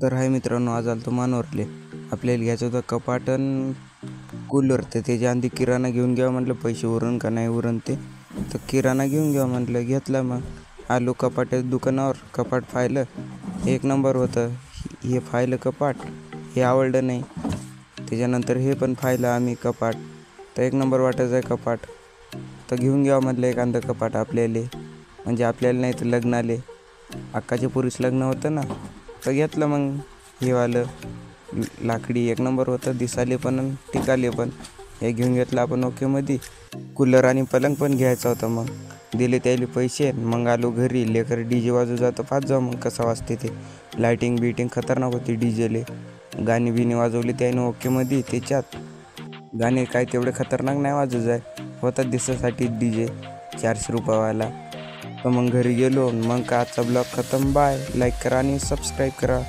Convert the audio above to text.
तर हाय मित्रांनो, आज आलतो मानवरले. आपल्याला घ्यायचं होतं कपाट आणि कूलर. तर त्याच्या आधी किराणा घेऊन घ्यावं म्हटलं, पैसे उरण का नाही उरण ते. तर किराणा घेऊन घ्यावं म्हटलं, घेतला. मग आलो कपाटाच्या दुकानावर. कपाट पाहिलं, एक नंबर होतं. हे पाहिलं कपाट, हे आवडलं नाही. त्याच्यानंतर हे पण पाहिलं आम्ही कपाट, तर एक नंबर वाटायचं आहे कपाट. तर घेऊन घ्यावं म्हटलं एखादं कपाट आपल्याला, म्हणजे आपल्याला नाही तर लग्नाले. अक्काच्या पुरीस लग्न होतं ना, तर घेतलं. मग हे वालं लाकडी एक नंबर होतं, दिसाले पण आणि टिकाले पण. हे घेऊन घेतलं आपण ओकेमध्ये. कूलर आणि पलंग पण घ्यायचा होता. मग दिले त्याले पैसे. मग आलो घरी. लेकर DJ वाजू जातं, पाच जाऊ मग कसं वाजते ते. लायटिंग बिटिंग खतरनाक होती DJले. गाणी बिणी वाजवली त्याने ओकेमध्ये. त्याच्यात गाणे काय तेवढे खतरनाक नाही वाजू जाय, होतात दिसासाठी DJ 400 रुपयावाला. तर मग घरी गेलो. मग का आजचा ब्लॉग खतम. बाय. लाईक करा आणि सबस्क्राईब करा.